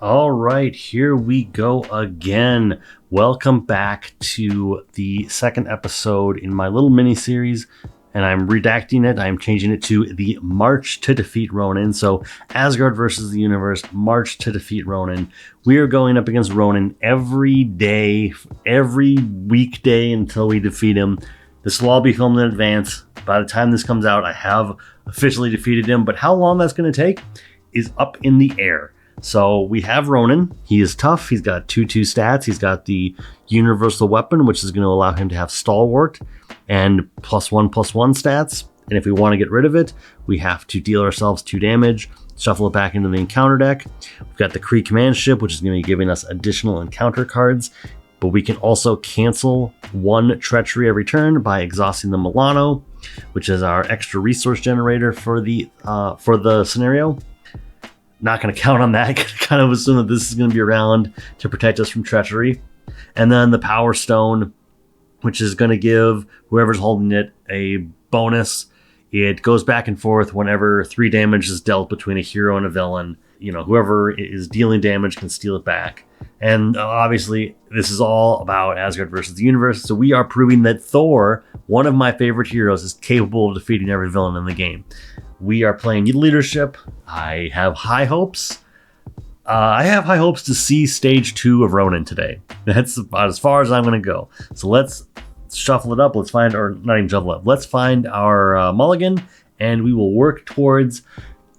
All right, here we go again. Welcome back to the second episode in my little mini series, and I'm redacting it. I'm changing it to the March to Defeat Ronan. So, Asgard versus the Universe, March to Defeat Ronan. We are going up against Ronan every day, every weekday until we defeat him. This will all be filmed in advance. By the time this comes out, I have officially defeated him, but how long that's going to take is up in the air. So we have Ronan. He is tough. He's got 2/2 stats. He's got the universal weapon, which is going to allow him to have stalwart and +1/+1 stats. And if we want to get rid of it, we have to deal ourselves 2 damage, shuffle it back into the encounter deck. We've got the Kree command ship, which is going to be giving us additional encounter cards. But we can also cancel 1 treachery every turn by exhausting the Milano, which is our extra resource generator for the scenario. Not going to count on that. Kind of assume that this is going to be around to protect us from treachery. And then the Power Stone, which is going to give whoever's holding it a bonus. It goes back and forth whenever 3 damage is dealt between a hero and a villain. You know, whoever is dealing damage can steal it back. And obviously, this is all about Asgard versus the Universe. So we are proving that Thor, one of my favorite heroes, is capable of defeating every villain in the game. We are playing leadership. I have high hopes. I have high hopes to see stage 2 of Ronan today. That's about as far as I'm going to go. So let's shuffle it up. Let's find, or not even shuffle it up. Let's find our mulligan, and we will work towards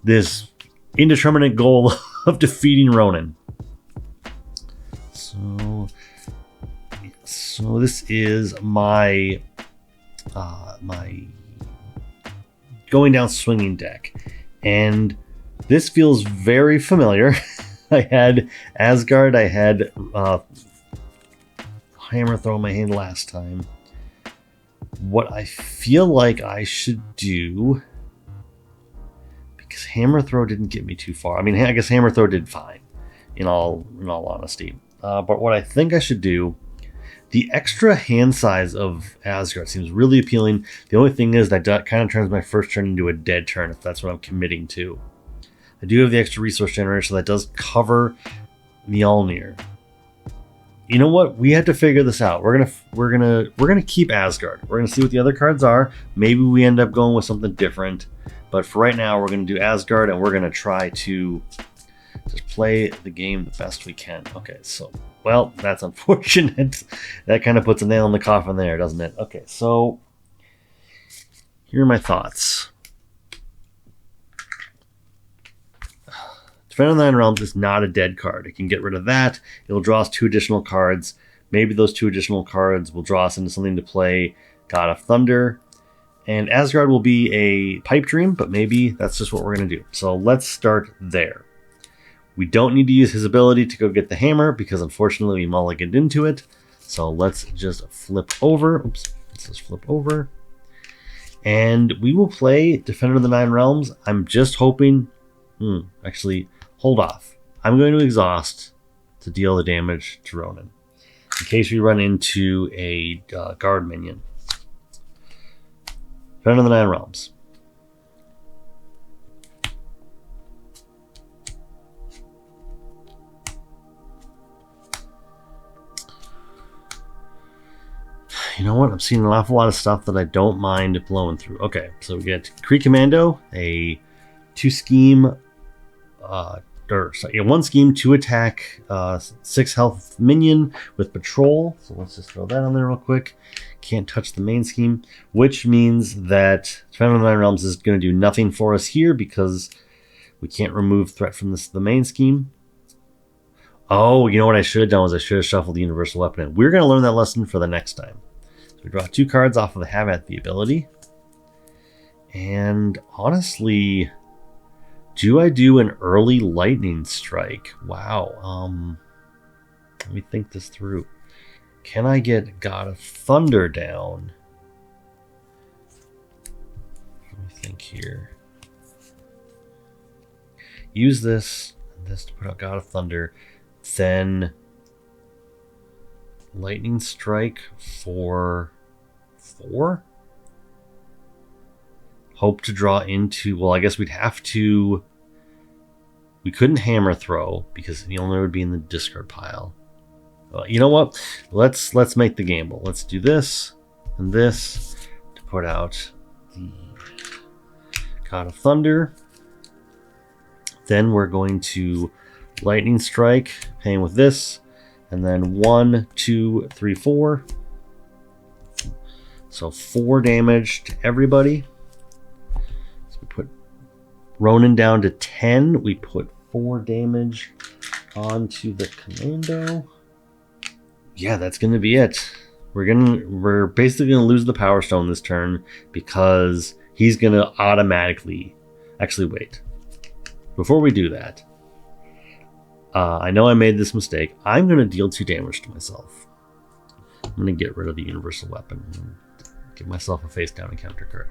this indeterminate goal of defeating Ronan. So this is my going down swinging deck, and this feels very familiar. I had Asgard, I had Hammer Throw in my hand last time. What I feel like I should do, because Hammer Throw didn't get me too far. I mean, I guess Hammer Throw did fine, in all honesty. But what I think I should do, the extra hand size of Asgard seems really appealing. The only thing is that kind of turns my first turn into a dead turn if that's what I'm committing to. I do have the extra resource generator, so that does cover Mjolnir. You know what? We had to figure this out. We're gonna keep Asgard. We're gonna see what the other cards are. Maybe we end up going with something different. But for right now, we're gonna do Asgard, and we're gonna try to just play the game the best we can. Okay, so, well, that's unfortunate. That kind of puts a nail in the coffin there, doesn't it? Okay, so here are my thoughts. Defender of the Nine Realms is not a dead card. It can get rid of that. It'll draw us 2 additional cards. Maybe those 2 additional cards will draw us into something to play God of Thunder. And Asgard will be a pipe dream, but maybe that's just what we're going to do. So let's start there. We don't need to use his ability to go get the hammer because unfortunately we mulliganed into it. So let's just flip over. Oops, let's just flip over. And we will play Defender of the Nine Realms. I'm just hoping... actually, hold off. I'm going to exhaust to deal the damage to Ronan, in case we run into a guard minion. Defender of the Nine Realms. You know what? I'm seeing an awful lot of stuff that I don't mind blowing through. Okay, so we get Kree Commando, a 2 scheme, 1 scheme, 2 attack, 6 health minion with patrol. So let's just throw that on there real quick. Can't touch the main scheme, which means that Defender of the Nine Realms is going to do nothing for us here because we can't remove threat from the main scheme. Oh, you know what I should have done was I should have shuffled the universal weapon in. We're going to learn that lesson for the next time. So we draw 2 cards off of the Have at the ability. And honestly, do I do an early lightning strike? Wow. Let me think this through. Can I get God of Thunder down? Let me think here. Use this to put out God of Thunder. Then lightning strike for 4? Hope to draw into... Well, I guess we'd have to We couldn't hammer throw because the only would be in the discard pile. You know what? Let's make the gamble. Let's do this and this to put out the God of Thunder. Then we're going to Lightning Strike, paying with this, and then 1, 2, 3, 4. So 4 damage to everybody. So we put Ronan down to 10. We put 4 damage onto the commando. Yeah, that's gonna be it. We're basically gonna lose the Power Stone this turn because he's gonna automatically. Actually, wait. Before we do that, I know I made this mistake. I'm gonna deal 2 damage to myself. I'm gonna get rid of the universal weapon and give myself a face down encounter card.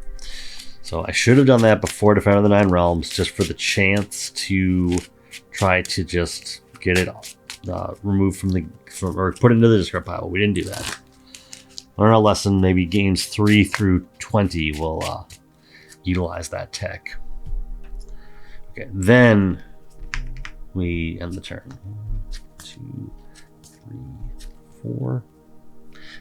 So I should have done that before Defender of the Nine Realms, just for the chance to try to just get it removed or put into the discard pile. We didn't do that. Learn a lesson. Maybe games 3 through 20 will utilize that tech. Okay, then we end the turn. 1, 2, 3, 4.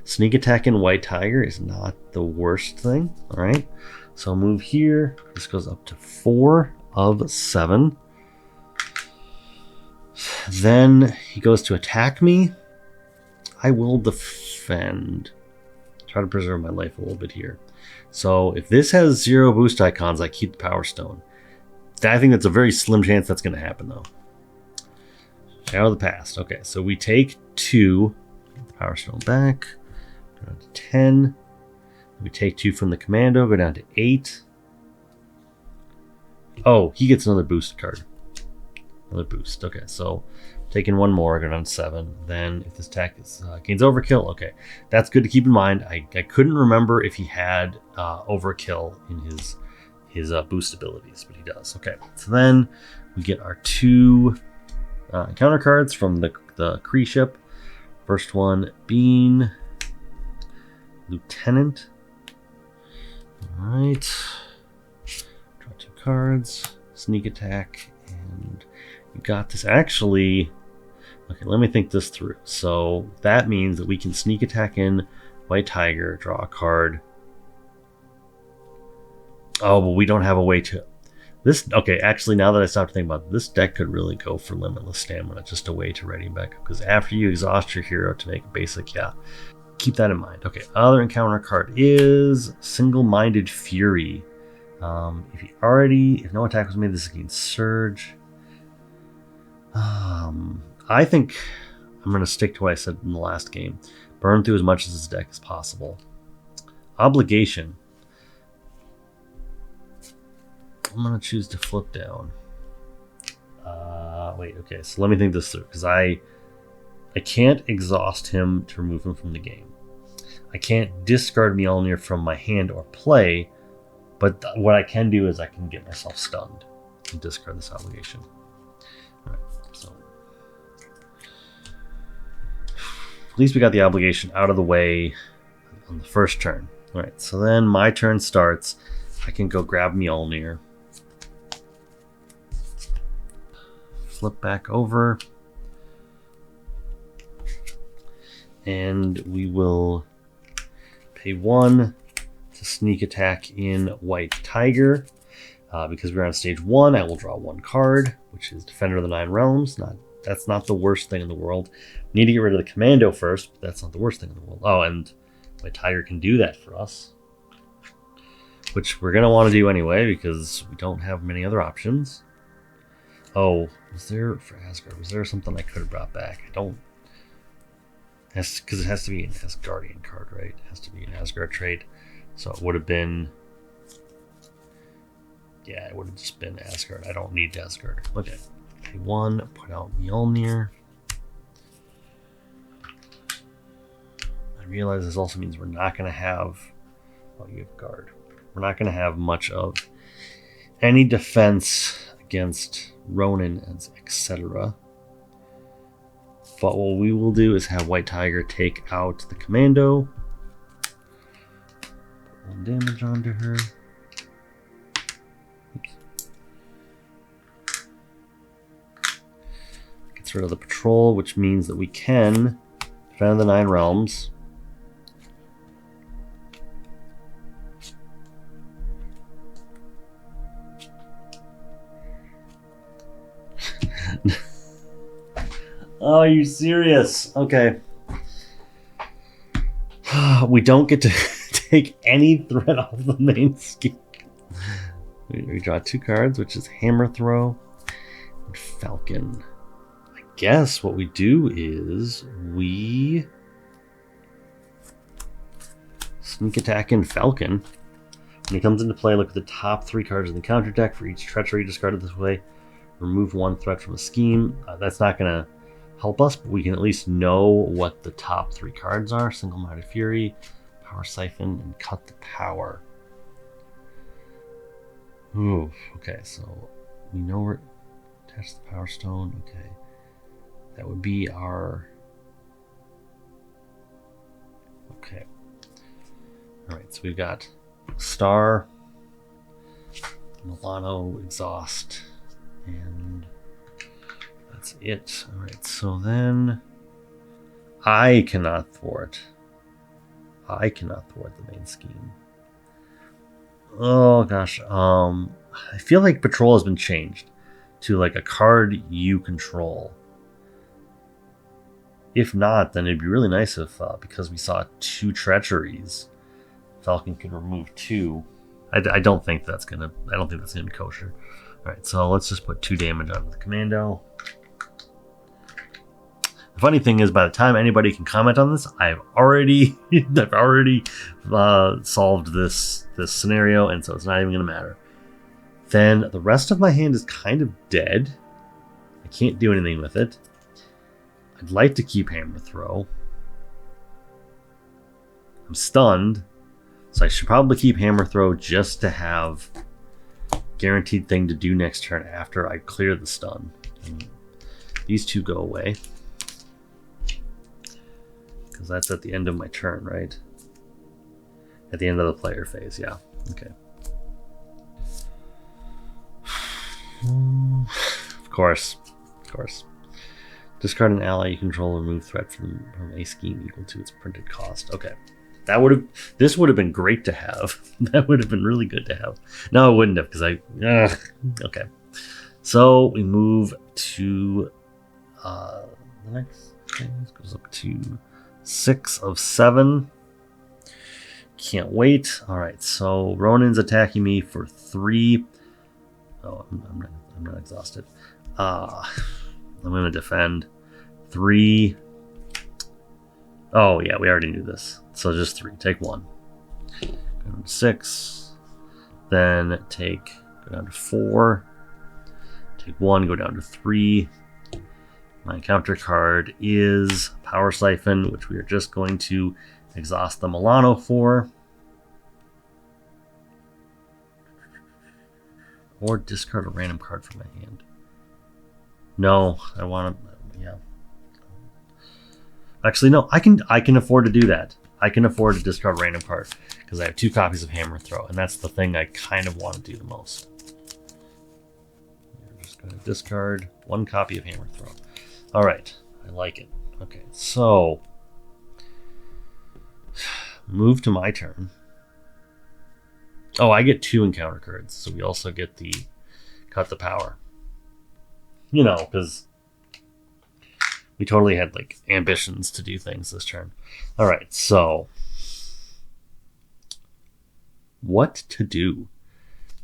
Sneak attack in White Tiger is not the worst thing. All right, so I'll move here. This goes up to 4 of 7. Then he goes to attack me. I will defend. Try to preserve my life a little bit here. So if this has 0 boost icons, I keep the Power Stone. I think that's a very slim chance that's going to happen, though. Shadow of the Past. Okay, so we take 2. Power Stone back. Go down to 10. We take 2 from the commando. Go down to 8. Oh, he gets another boost card. Another boost. Okay, so taking 1 more. Go down to 7. Then if this attack gains overkill. Okay, that's good to keep in mind. I couldn't remember if he had overkill in his boost abilities, but he does. Okay, so then we get our 2 counter cards from the Kree ship. First one being Lieutenant. All right, draw 2 cards, sneak attack, and you got this. Actually, okay, let me think this through. So that means that we can sneak attack in White Tiger, draw a card. Oh, but we don't have a way to this. Okay, actually, now that I stopped to think about it, this deck could really go for limitless stamina, just a way to ready back up. Because after you exhaust your hero to make a basic, yeah, keep that in mind. Okay, other encounter card is Single-Minded Fury. If no attack was made, this is against Surge. I think I'm going to stick to what I said in the last game. Burn through as much of this deck as possible. Obligation. I'm going to choose to flip down. Wait, okay, so let me think this through, because I can't exhaust him to remove him from the game. I can't discard Mjolnir from my hand or play, but what I can do is I can get myself stunned and discard this obligation. All right, so at least we got the obligation out of the way on the first turn. All right, so then my turn starts. I can go grab Mjolnir. Flip back over. And we will pay 1 to sneak attack in White Tiger. Because we're on stage 1, I will draw 1 card, which is Defender of the Nine Realms. That's not the worst thing in the world. Need to get rid of the commando first, but that's not the worst thing in the world. Oh, and White Tiger can do that for us, which we're going to want to do anyway because we don't have many other options. Oh, was there, for Asgard, was there something I could have brought back? I don't. Because it has to be an Asgardian card, right? It has to be an Asgard trait. So it would have been. Yeah, it would have just been Asgard. I don't need Asgard. Okay. Pay 1, put out Mjolnir. I realize this also means we're not going to have. Oh, you have guard. We're not going to have much of any defense against Ronan, etc. But what we will do is have White Tiger take out the commando. Put 1 damage onto her. Oops. gets rid of the patrol, which means that we can defend the 9 realms. Oh, are you serious? Okay. We don't get to take any threat off the main scheme. We draw 2 cards, which is Hammer Throw and Falcon. I guess what we do is we sneak attack in Falcon. When he comes into play, look at the top 3 cards in the counter deck. For each treachery discarded this way, remove 1 threat from a scheme. That's not going to help us, but we can at least know what the top 3 cards are. Single-Minded Fury, Power Siphon, and Cut the Power. Ooh, okay, so we know we're attached to the Power Stone. Okay, that would be our... Okay. Alright, so we've got Star, Milano, Exhaust, and that's it. Alright, so then I cannot thwart. I cannot thwart the main scheme. Oh gosh, I feel like Patrol has been changed to like a card you control. If not, then it'd be really nice if, because we saw 2 treacheries, Falcon could remove 2. I don't think that's gonna be kosher. All right, so let's just put 2 damage onto the commando. The funny thing is, by the time anybody can comment on this, I've already solved this scenario, and so it's not even going to matter. Then the rest of my hand is kind of dead. I can't do anything with it. I'd like to keep Hammer Throw. I'm stunned, so I should probably keep Hammer Throw just to have guaranteed thing to do next turn after I clear the stun. And these 2 go away. Because that's at the end of my turn, right? At the end of the player phase, yeah. Okay. Of course. Discard an ally you control, remove threat from a scheme equal to its printed cost. Okay. This would have been great to have. That would have been really good to have. No, it wouldn't have, because okay. So we move to the next thing. This goes up to 6 of 7. Can't wait. All right, so Ronan's attacking me for 3. Oh, I'm not exhausted. I'm going to defend 3. Oh yeah, we already knew this. So just 3. Take 1. Go down to 6. Then go down to 4. Take 1. Go down to 3. My counter card is Power Siphon, which we are just going to exhaust the Milano for. Or discard a random card from my hand. No, I want to, yeah. Actually, no, I can afford to do that. I can afford to discard a random card because I have 2 copies of Hammer Throw, and that's the thing I kind of want to do the most. We're just going to discard 1 copy of Hammer Throw. All right, I like it. Okay, so move to my turn. Oh, I get 2 encounter cards, so we also get the Cut the Power. You know, because we totally had like ambitions to do things this turn. All right, so what to do?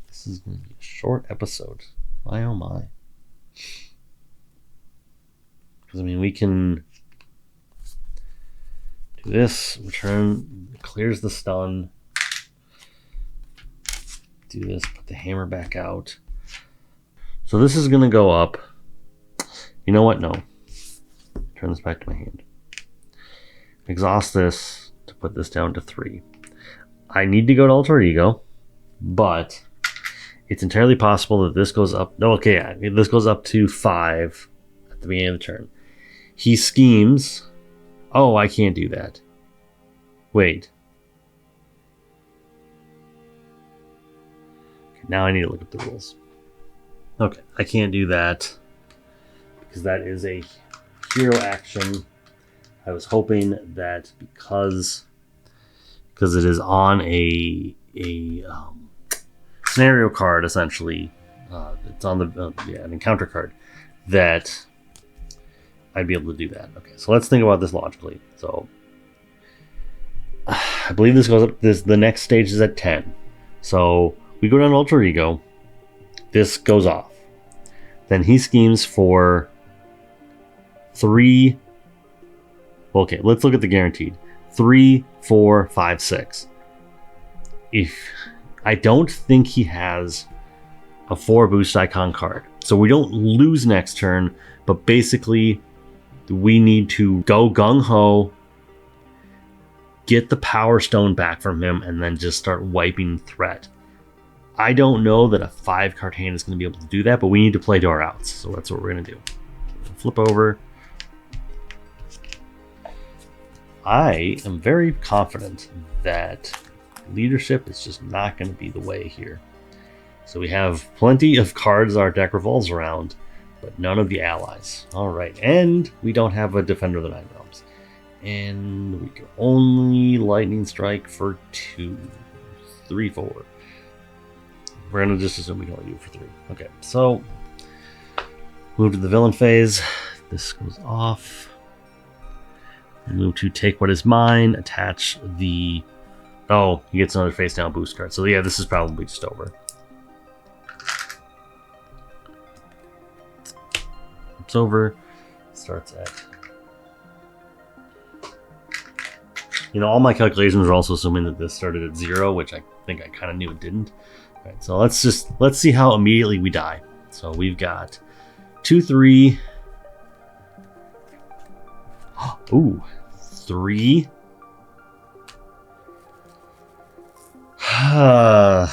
This is going to be a short episode. My oh my. Because I mean, we can do this. Return clears the stun. Do this. Put the hammer back out. So this is going to go up. You know what? No. Turn this back to my hand. Exhaust this to put this down to 3. I need to go to Alter Ego, but it's entirely possible that this goes up. No, okay, yeah, this goes up to 5 at the beginning of the turn. He schemes. Oh, I can't do that. Wait. Okay, now I need to look at the rules. Okay, I can't do that because that is a hero action. I was hoping that because it is on a scenario card, essentially, it's on the an encounter card, that I'd be able to do that. Okay, so let's think about this logically. So I believe this goes up. The next stage is at 10. So we go down to Ultra Ego. This goes off. Then he schemes for 3. Okay, let's look at the guaranteed. 3, 4, 5, 6. If I don't think he has a 4 boost icon card, so we don't lose next turn. But basically, we need to go gung ho, get the Power Stone back from him, and then just start wiping threat. I don't know that a 5-card hand is going to be able to do that, but we need to play to our outs. So that's what we're going to do. Flip over. I am very confident that leadership is just not going to be the way here. So we have plenty of cards our deck revolves around, but none of the allies. All right, and we don't have a Defender of the Nine Realms. And we can only Lightning Strike for 2, 3, 4. We're going to just assume we can only do it for 3. Okay, so move to the villain phase. This goes off. Move to take what is mine, attach the... Oh, he gets another face down boost card. So yeah, this is probably just over. It's over. Starts at... all my calculations are also assuming that this started at 0, which I think I kind of knew it didn't. All right, so let's see how immediately we die. So we've got 2, 3... Ooh, 3. 4,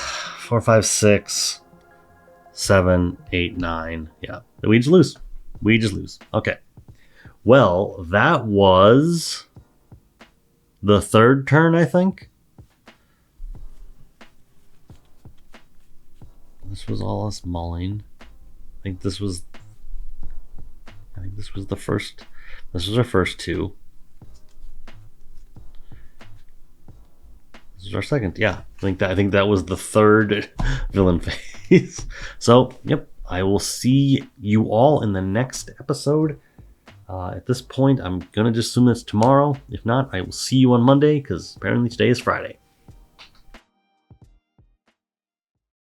5, 6, 7, 8, 9. Yeah, we just lose. We just lose. Okay. Well, that was the 3rd turn, I think. This was all us mulling. I think this was the first. This was our first 2. This is our second. Yeah, I think that was the 3rd villain phase. So, yep, I will see you all in the next episode. At this point, I'm gonna just assume it's tomorrow. If not, I will see you on Monday, because apparently today is Friday.